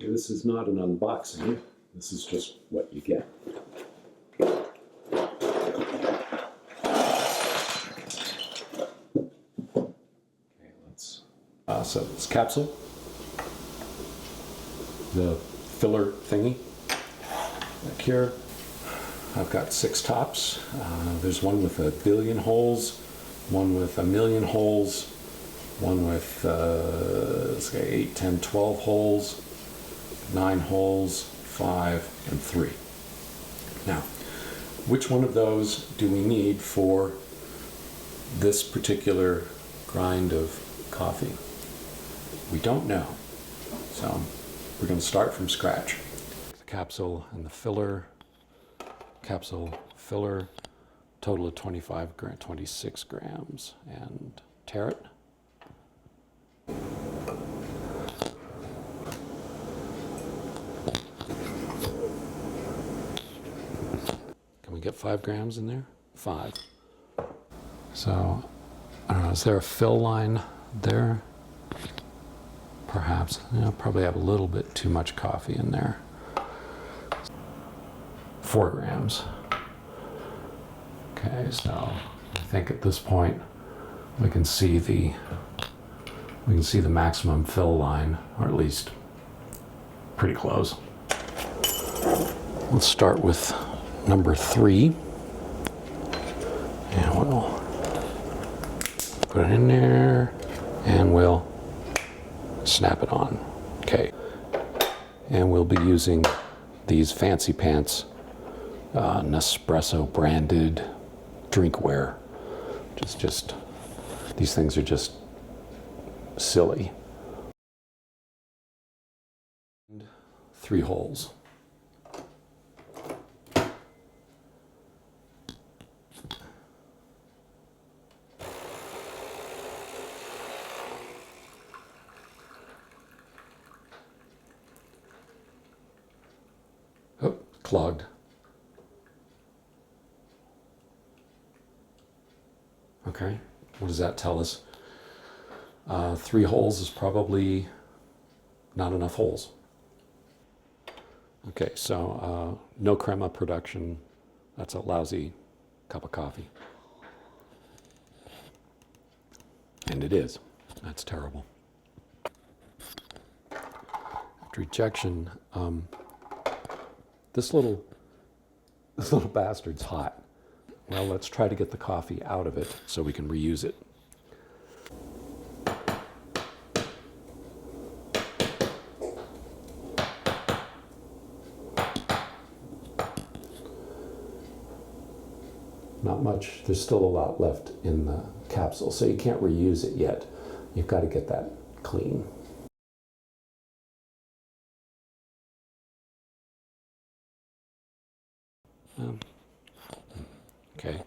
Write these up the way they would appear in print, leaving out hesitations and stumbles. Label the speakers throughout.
Speaker 1: This is not an unboxing. This is just what you get. Okay, let's. So it's capsule, the filler thingy back here. I've got 6 tops. There's one with 1 billion holes, one with 1 million holes, one with let's say 8, 10, 12 holes, 9 holes, 5, and 3. Now, which one of those do we need for this particular grind of coffee? We don't know. So we're going to start from scratch. The capsule and the filler. Capsule, filler, total of 26 grams, and tare it. Can we get 5 grams in there? 5. So, I don't know, is there a fill line there? Perhaps. Probably have a little bit too much coffee in there. 4 grams. Okay, so I think at this point we can see the maximum fill line, or at least pretty close. Let's start with number 3, and we'll put it in there, and we'll snap it on. Okay, and we'll be using these fancy pants Nespresso branded drinkware. Just these things are just silly. 3 holes. Oh, clogged. Okay, what does that tell us? 3 holes is probably not enough holes. Okay, so no crema production. That's a lousy cup of coffee. And it is. That's terrible. After ejection, this little bastard's hot. Well, let's try to get the coffee out of it so we can reuse it. Not much. There's still a lot left in the capsule, so you can't reuse it yet. You've got to get that clean. Okay.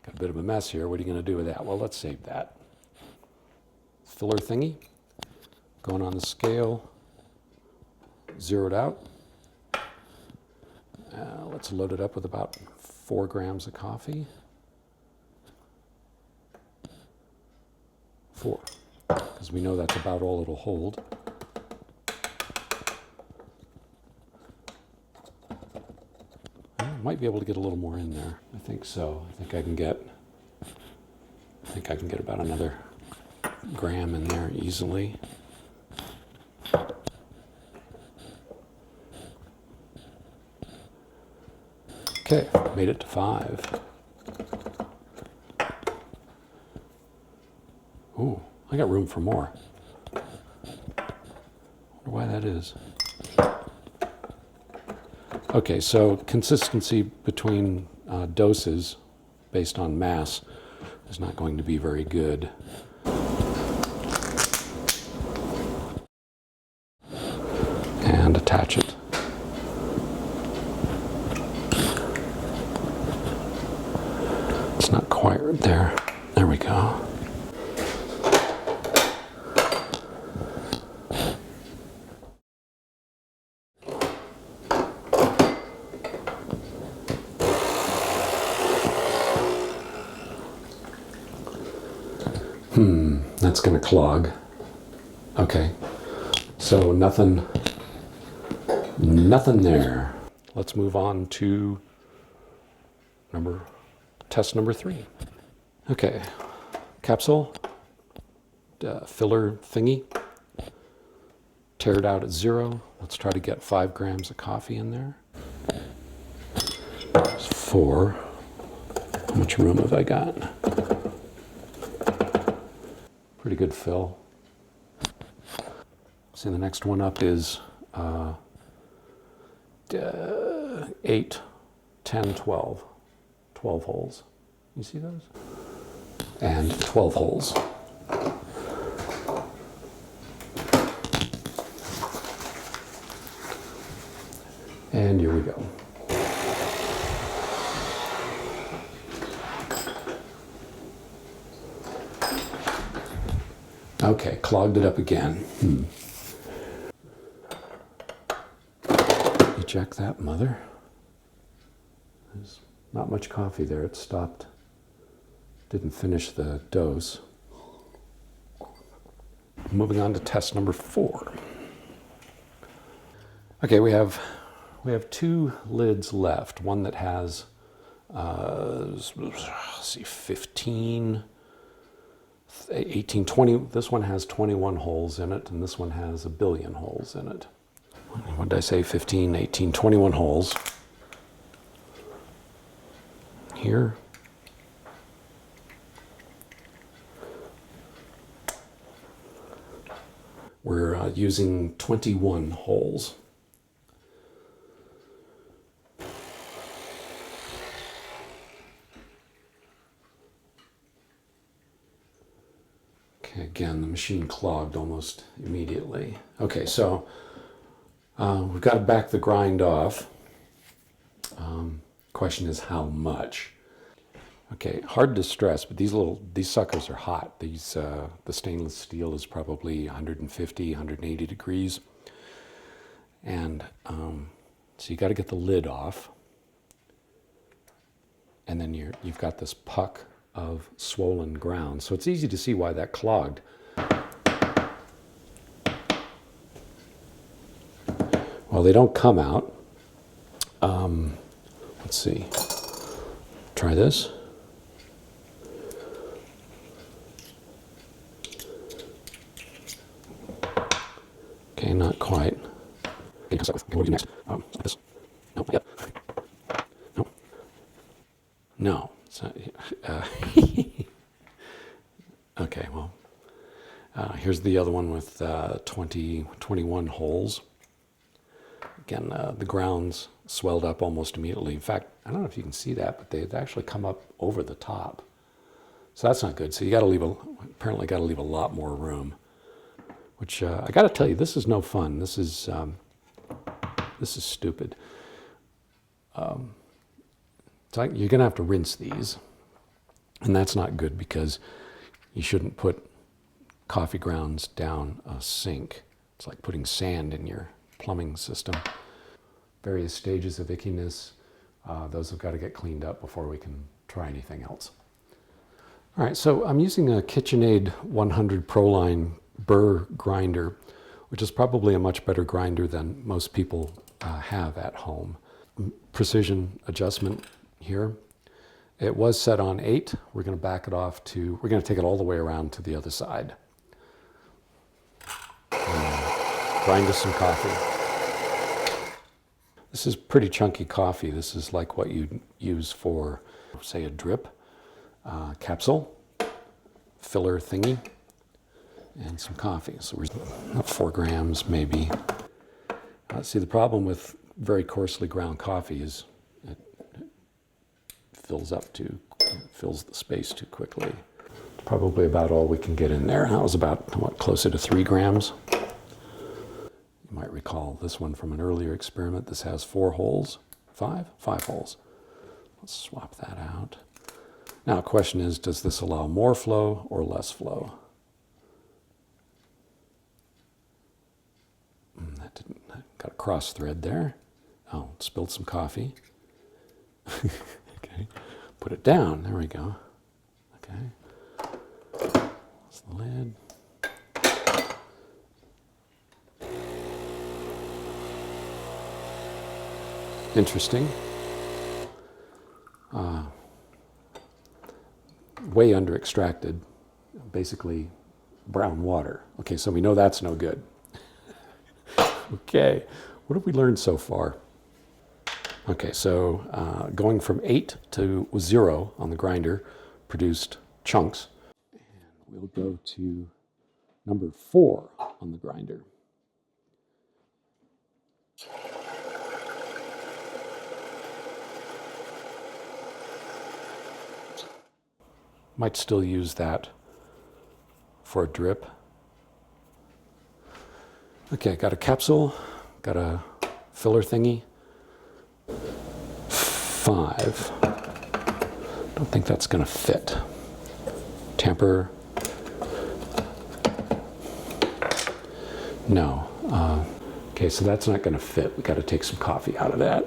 Speaker 1: Got a bit of a mess here. What are you going to do with that? Well, let's save that. Filler thingy. Going on the scale. Zeroed out. Let's load it up with about 4 grams of coffee. 4. Because we know that's about all it'll hold. Might be able to get a little more in there. I think so. I think I can get about another gram in there easily. Okay, made it to 5. Ooh, I got room for more. Wonder why that is. Okay, so consistency between doses based on mass is not going to be very good. And attach it. It's not quite right there. There we go. That's going to clog. Okay, So nothing there. Let's move on to test number 3. Okay, capsule, filler thingy, tear it out at 0. Let's try to get 5 grams of coffee in there. There's 4. How much room have I got? Pretty good fill. See, the next one up is 8, 10, 12. 12 holes. You see those? And 12 holes. And here we go. Okay, clogged it up again. Eject that mother. There's not much coffee there. It stopped. Didn't finish the dose. Moving on to test number 4. Okay, we have 2 lids left. One that has, let's see, 15, 18, 20. This one has 21 holes in it, and this one has 1 billion holes in it. What did I say? 15, 18, 21 holes. Here. We're using 21 holes. Okay, again, the machine clogged almost immediately. Okay, so we've got to back the grind off. Question is how much? Okay, hard to stress, but these suckers are hot. The stainless steel is probably 150, 180 degrees. And so you got to get the lid off. And then you've got this puck of swollen ground. So it's easy to see why that clogged. Well, they don't come out. Let's see. Try this. Okay, not quite. Okay, what do we do next? Like this. No, not yet. No. No. It's not, okay, well, here's the other one with 21 holes. Again, the ground's swelled up almost immediately. In fact, I don't know if you can see that, but they've actually come up over the top. So that's not good. So you apparently got to leave a lot more room. Which I got to tell you, this is no fun. This is stupid. So you're going to have to rinse these, and that's not good because you shouldn't put coffee grounds down a sink. It's like putting sand in your plumbing system. Various stages of ickiness. Those have got to get cleaned up before we can try anything else. All right, so I'm using a KitchenAid 100 ProLine burr grinder, which is probably a much better grinder than most people have at home. Precision adjustment here. It was set on 8. We're going to back it off to, we're going to take it all the way around to the other side. Grind us some coffee. This is pretty chunky coffee. This is like what you'd use for, say, a drip, capsule, filler thingy, and some coffee. So we're 4 grams maybe. See, the problem with very coarsely ground coffee is it fills the space too quickly. It's probably about all we can get in there. That was about, what, closer to 3 grams. You might recall this one from an earlier experiment. This has 4 holes, 5 holes. Let's swap that out. Now, the question is, does this allow more flow or less flow? Got a cross thread there. Oh, spilled some coffee. Okay, put it down. There we go. Okay, that's the lid. Interesting. Way under extracted, basically brown water. Okay, so we know that's no good. Okay, what have we learned so far? Okay, so going from 8 to 0 on the grinder produced chunks. And we'll go to number 4 on the grinder. Might still use that for a drip. Okay, got a capsule, got a filler thingy. 5. Don't think that's going to fit. Tamper. No. Okay, so that's not going to fit. We got to take some coffee out of that.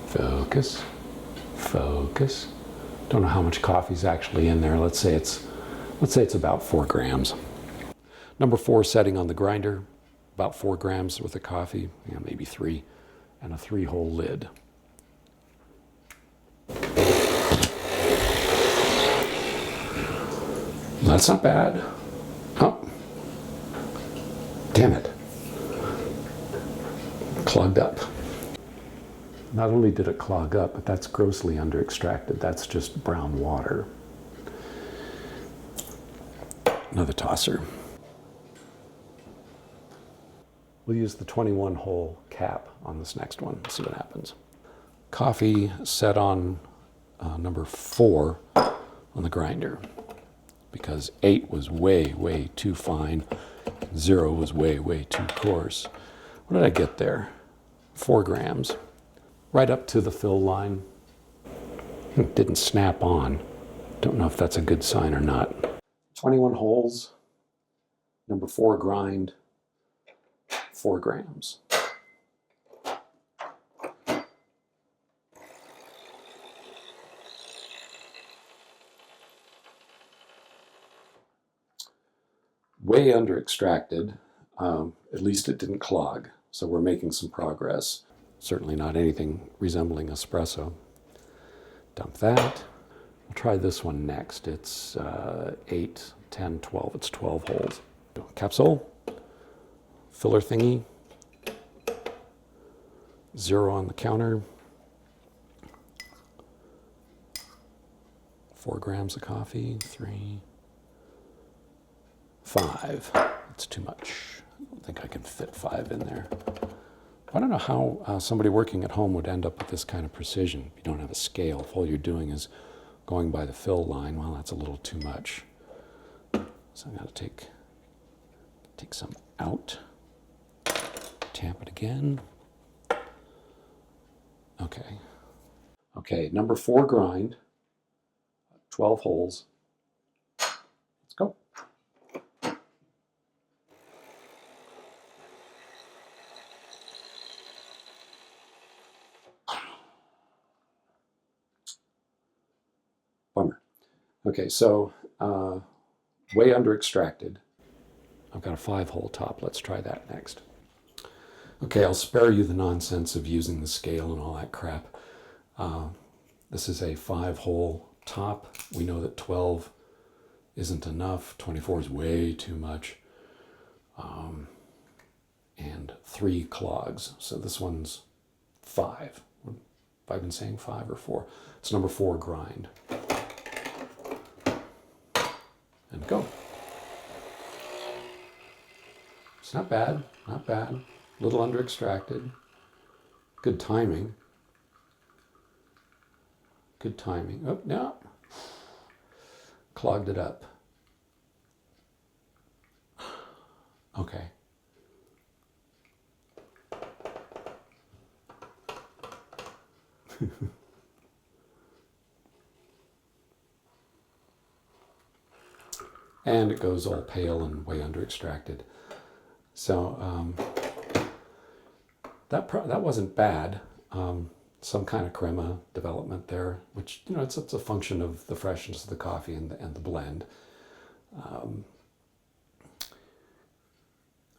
Speaker 1: Focus. Focus. Don't know how much coffee is actually in there. Let's say it's about 4 grams. Number 4 setting on the grinder, about 4 grams worth of coffee, maybe 3, and a 3-hole lid. That's not bad. Oh, damn it. Clogged up. Not only did it clog up, but that's grossly under extracted. That's just brown water. Another tosser. We'll use the 21-hole cap on this next one. See what happens. Coffee set on number 4 on the grinder, because 8 was way, way too fine. 0 was way, way too coarse. What did I get there? 4 grams. Right up to the fill line. It didn't snap on. Don't know if that's a good sign or not. 21 holes, number 4 grind, 4 grams. Way under extracted, at least it didn't clog, so we're making some progress. Certainly not anything resembling espresso. Dump that. We'll try this one next. It's 8, 10, 12. It's 12 holes. Capsule, filler thingy, 0 on the counter, 4 grams of coffee, 3, 5. That's too much. I don't think I can fit 5 in there. I don't know how somebody working at home would end up with this kind of precision. If you don't have a scale, if all you're doing is going by the fill line, well, that's a little too much. So I got to take some out, tamp it again. Okay. Okay, number 4 grind, 12 holes. Let's go. Bummer. Okay, so way under extracted. I've got a 5-hole top. Let's try that next. Okay, I'll spare you the nonsense of using the scale and all that crap. This is a 5-hole top. We know that 12 isn't enough. 24 is way too much. And 3 clogs. So this one's 5. Have I been saying 5 or 4? It's number 4 grind. And go. It's not bad, not bad. A little under extracted. Good timing. Good timing. Oh, no. Clogged it up. Okay. And it goes all pale and way under extracted. So that wasn't bad. Some kind of crema development there, which, you know, it's a function of the freshness of the coffee and the blend.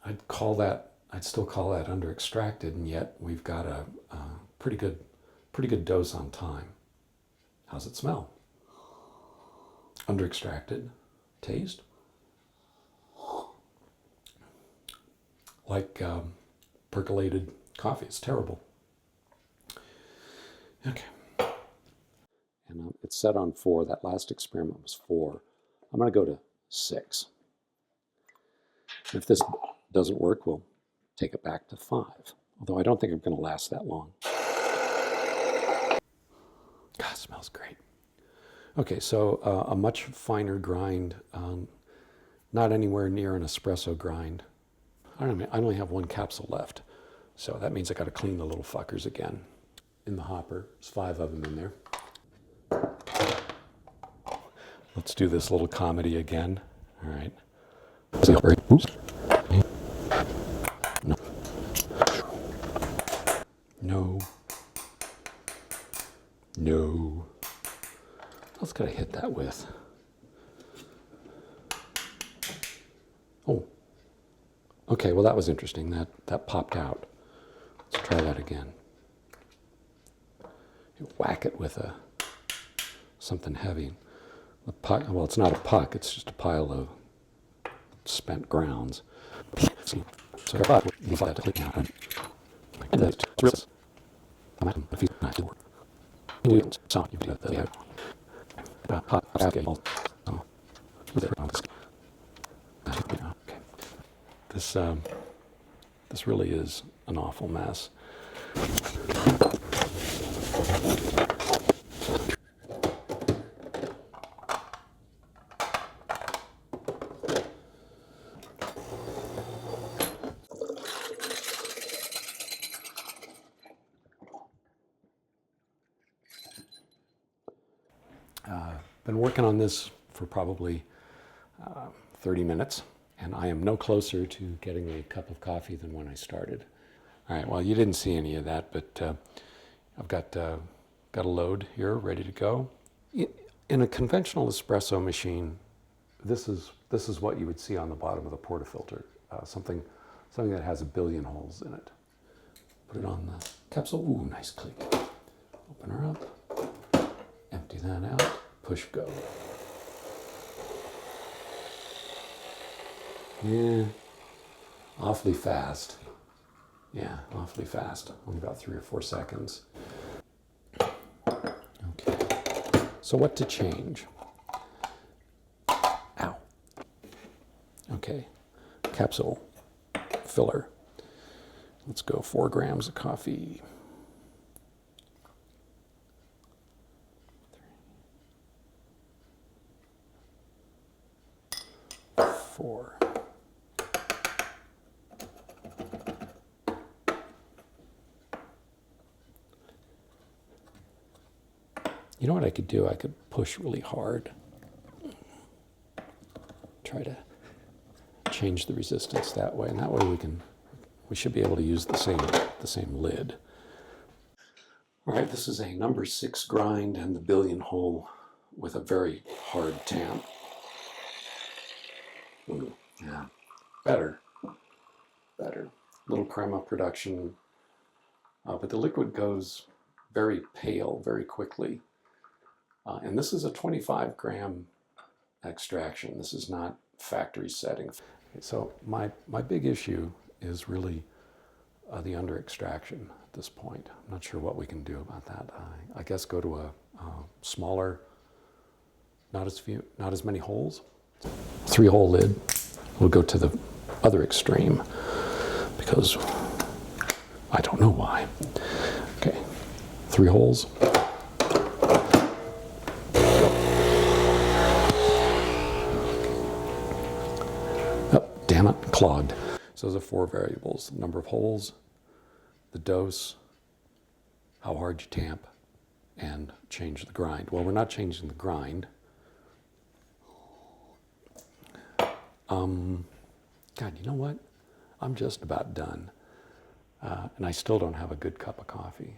Speaker 1: I'd call that I'd still call that under extracted, and yet we've got a pretty good dose on time. How's it smell? Under extracted. Taste? Like percolated coffee. It's terrible. Okay. And it's set on 4. That last experiment was 4. I'm going to go to 6. If this doesn't work, we'll take it back to 5. Although I don't think I'm going to last that long. God, it smells great. Okay, so a much finer grind, not anywhere near an espresso grind. I only have 1 capsule left, so that means I got to clean the little fuckers again. In the hopper, there's 5 of them in there. Let's do this little comedy again. All right. Oops. No. No. No. Let's gotta hit that with. Oh. Okay, well that was interesting. That popped out. Let's try that again. You whack it with something heavy. The puck, well, it's not a puck, it's just a pile of spent grounds. So you have to click out. And that's real. This really is an awful mess. Been working on this for probably 30 minutes, and I am no closer to getting a cup of coffee than when I started. All right, well, you didn't see any of that, but I've got a load here ready to go. In a conventional espresso machine, this is what you would see on the bottom of the portafilter, something that has 1 billion holes in it. Put it on the capsule. Ooh, nice click. Open her up. Empty that out. Push go. Yeah, awfully fast. Yeah, awfully fast. Only about 3 or 4 seconds. Okay. So what to change? Ow. Okay. Capsule filler. Let's go 4 grams of coffee. 4. You know what I could do? I could push really hard. Try to change the resistance that way, and that way we should be able to use the same lid. All right, this is a number 6 grind and the 1 billion hole with a very hard tamp. Ooh, yeah, better. Little crema production, but the liquid goes very pale very quickly. And this is a 25 gram extraction. This is not factory setting. So my big issue is really the under extraction at this point. I'm not sure what we can do about that. I guess go to a smaller, not as many holes. 3-hole lid. We'll go to the other extreme because I don't know why. Okay, 3 holes. Damn it, clogged. So those are 4 variables: the number of holes, the dose, how hard you tamp, and change the grind. Well, we're not changing the grind. God, you know what? I'm just about done. And I still don't have a good cup of coffee.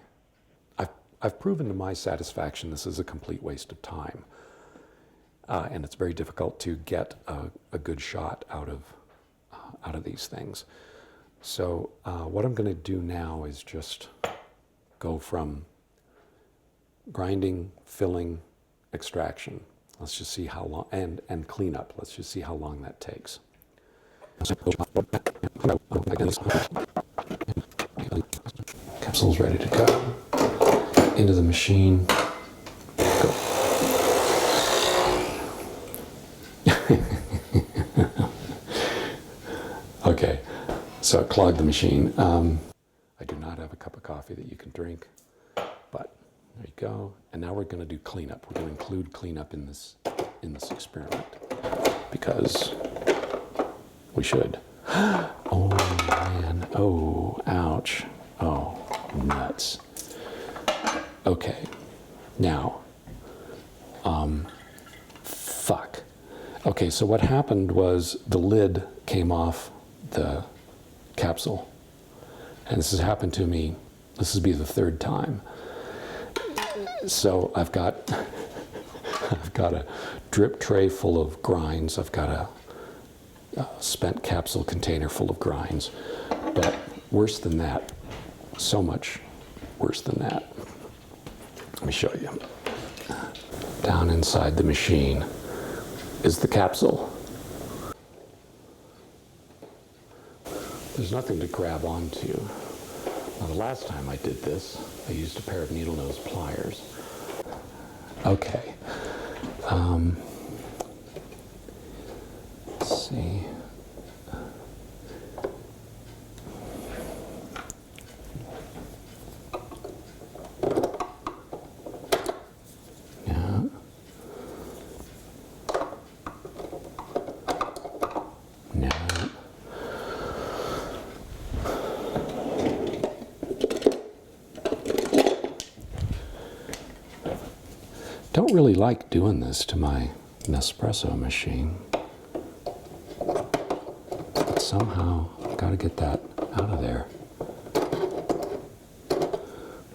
Speaker 1: I've proven to my satisfaction this is a complete waste of time. And it's very difficult to get a good shot out of these things. So what I'm going to do now is just go from grinding, filling, extraction. Let's just see how long, and cleanup. Let's just see how long that takes. Capsule's ready to go. Into the machine. Go. Okay, so it clogged the machine. I do not have a cup of coffee that you can drink, but there you go. And now we're going to do cleanup. We're going to include cleanup in this experiment because we should. Oh man! Oh, ouch! Oh, nuts! Okay, now, fuck. Okay, so what happened was the lid came off the capsule. And this has happened to me, this will be the third time. So I've got a drip tray full of grinds. I've got a spent capsule container full of grinds. But worse than that, so much worse than that. Let me show you. Down inside the machine is the capsule. There's nothing to grab onto. Now, the last time I did this, I used a pair of needle nose pliers. Okay. Let's see. Yeah. No. Don't really like doing this to my Nespresso machine, but somehow I've got to get that out of there.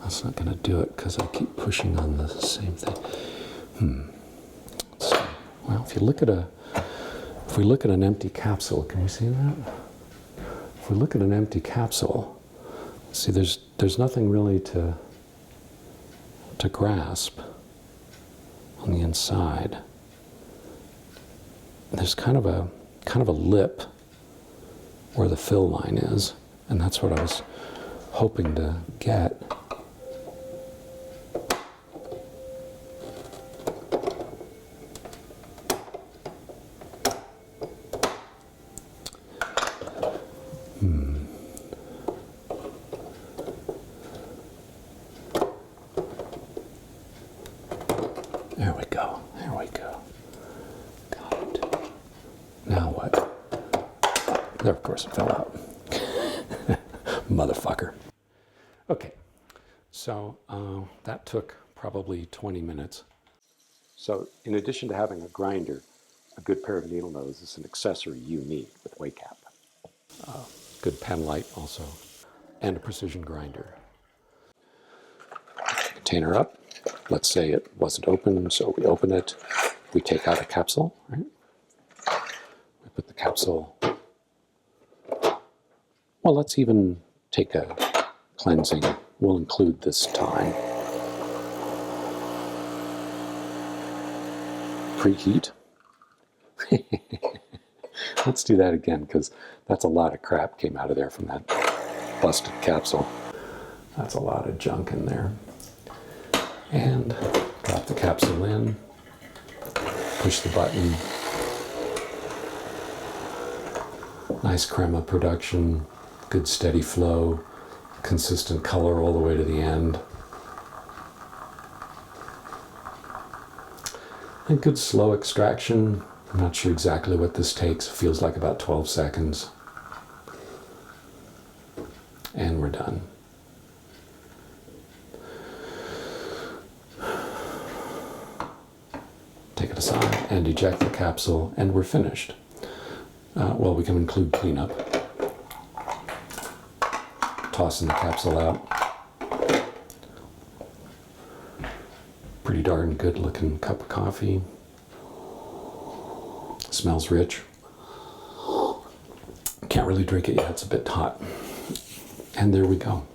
Speaker 1: That's not going to do it because I keep pushing on the same thing. Let's see. Well, if we look at an empty capsule, can we see that? If we look at an empty capsule, see, there's nothing really to grasp on the inside. There's kind of a lip where the fill line is, and that's what I was hoping to get. There we go. There we go. Got it. Now what? There, of course, it fell out. Motherfucker. Okay. So that took probably 20 minutes. So in addition to having a grinder, a good pair of needle nose is an accessory you need with WayCap. Good pen light also, and a precision grinder. Container up. Let's say it wasn't open, so we open it. We take out a capsule, right? We put the capsule. Well, let's even take a cleansing. We'll include this time. Preheat. Let's do that again, because that's a lot of crap came out of there from that busted capsule. That's a lot of junk in there. And drop the capsule in, push the button. Nice crema production, good steady flow, consistent color all the way to the end. And good slow extraction. I'm not sure exactly what this takes. It feels like about 12 seconds. And we're done. Take it aside and eject the capsule, and we're finished. Well, we can include cleanup. Tossing the capsule out. Pretty darn good looking cup of coffee. Smells rich. Can't can't really drink it yet, it's a bit hot. And there we go.